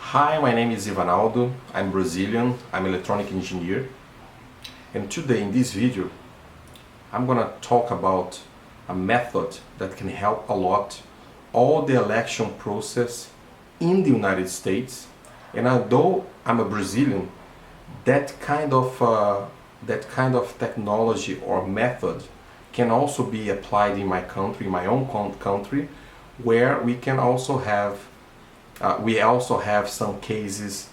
Hi, my name is Ivanaldo. I'm Brazilian. I'm an electronic engineer. And today in this video, I'm gonna talk about a method that can help a lot all the election process in the United States. And although I'm a Brazilian, that kind of technology or method can also be applied in my country, my own country, where we also have some cases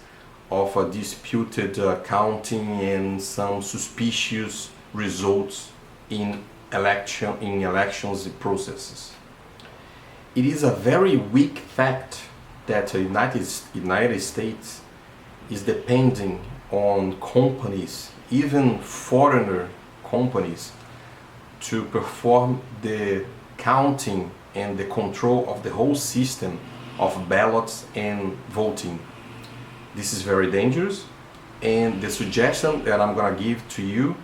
of disputed counting and some suspicious results in elections processes. It is a very weak fact that the United States is depending on companies, even foreigner companies, to perform the counting and the control of the whole system of ballots and voting. This is very dangerous, and the suggestion that I'm gonna give to you,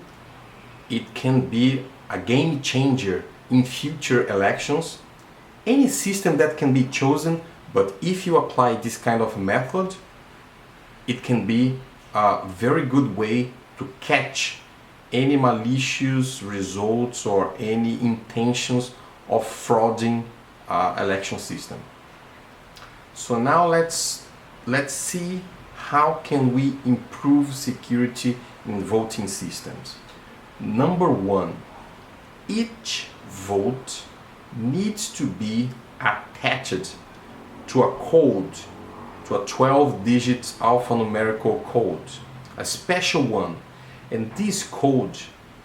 it can be a game changer in future elections. Any system that can be chosen, but if you apply this kind of method, it can be a very good way to catch any malicious results or any intentions of frauding election system. So now let's see how can we improve security in voting systems. Number one, each vote needs to be attached to a code, to a 12-digit alphanumerical code, a special one. And this code,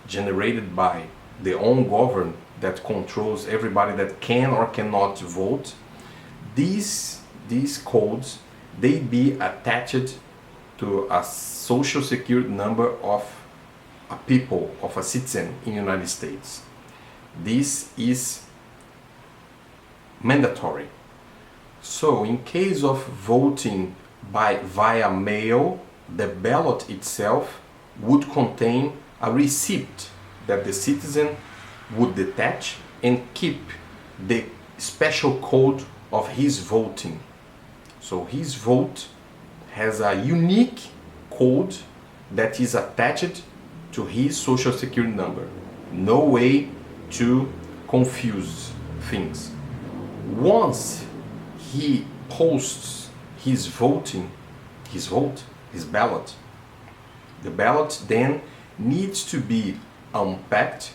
generated by the own government that controls everybody that can or cannot vote, these codes, they be attached to a social security number of a people, of a citizen in the United States. This is mandatory. So in case of voting via mail, the ballot itself would contain a receipt that the citizen would detach and keep the special code of his voting. So his vote has a unique code that is attached to his social security number. No way to confuse things. Once he posts his ballot, the ballot then needs to be unpacked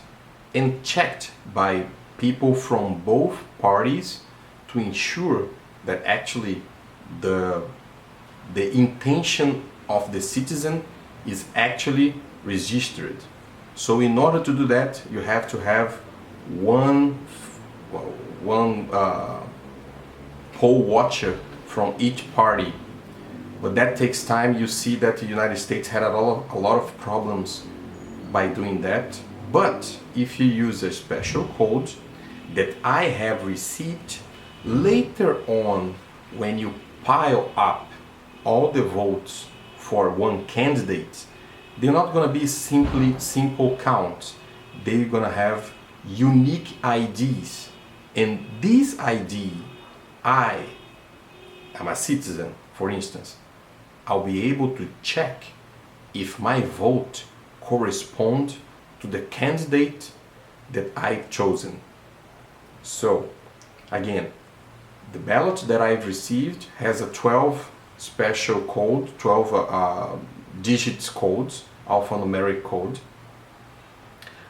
and checked by people from both parties to ensure that actually the intention of the citizen is actually registered. So in order to do that, you have to have one poll watcher from each party. But that takes time. You see that the United States had a lot of problems by doing that. But if you use a special code that I have received, later on, when you pile up all the votes for one candidate, they're not going to be simple counts. They're going to have unique IDs. And this ID, I am a citizen, for instance, I'll be able to check if my vote corresponds to the candidate that I've chosen. So, again, the ballot that I've received has a 12 special code, 12 digits codes, alphanumeric code.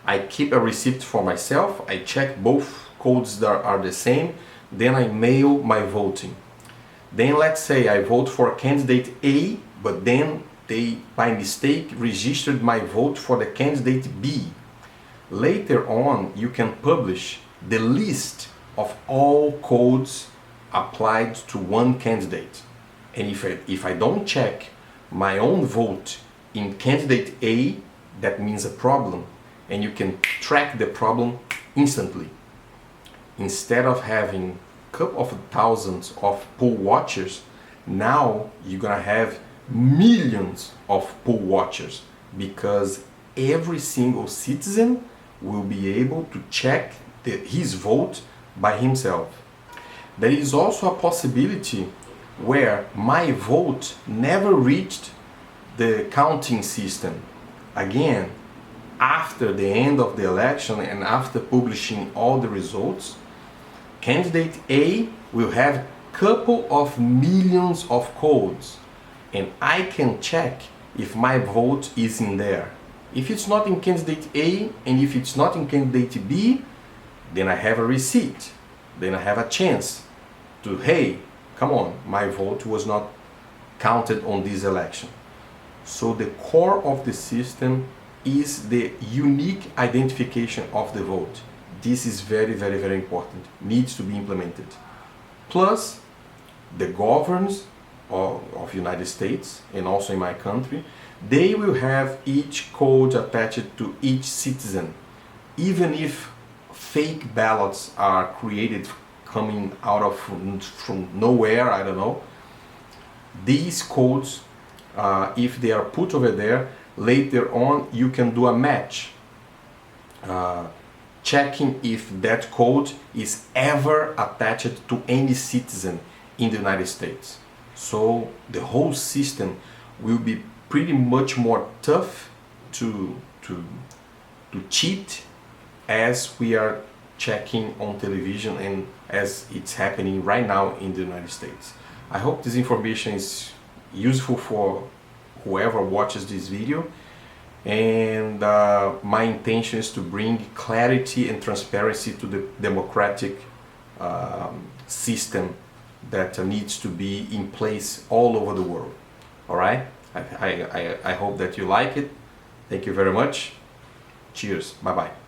I keep a receipt for myself. I check both codes that are the same. Then I mail my voting. Then let's say I vote for candidate A, but then they by mistake registered my vote for the candidate B. Later on, you can publish the list of all codes applied to one candidate. And if I don't check my own vote in candidate A, that means a problem, and you can track the problem instantly. Instead of having a couple of thousands of poll watchers, now you're gonna have millions of poll watchers, because every single citizen will be able to check his vote by himself. There is also a possibility where my vote never reached the counting system. Again, after the end of the election and after publishing all the results, candidate A will have couple of millions of codes, and I can check if my vote is in there. If it's not in candidate A and if it's not in candidate B, then I have a receipt. Then I have a chance to, hey, come on, my vote was not counted on this election. So the core of the system is the unique identification of the vote. This is very, very, very important. Needs to be implemented. Plus, the governors of United States and also in my country, they will have each code attached to each citizen. Even if fake ballots are created coming out of from nowhere, I don't know, these codes, if they are put over there, later on you can do a match, checking if that code is ever attached to any citizen in the United States. So the whole system will be pretty much more tough to cheat, as we are checking on television and as it's happening right now in the United States. I hope this information is useful for whoever watches this video, and my intention is to bring clarity and transparency to the democratic system that needs to be in place all over the world. All right? I hope that you like it. Thank you very much. Cheers. Bye-bye.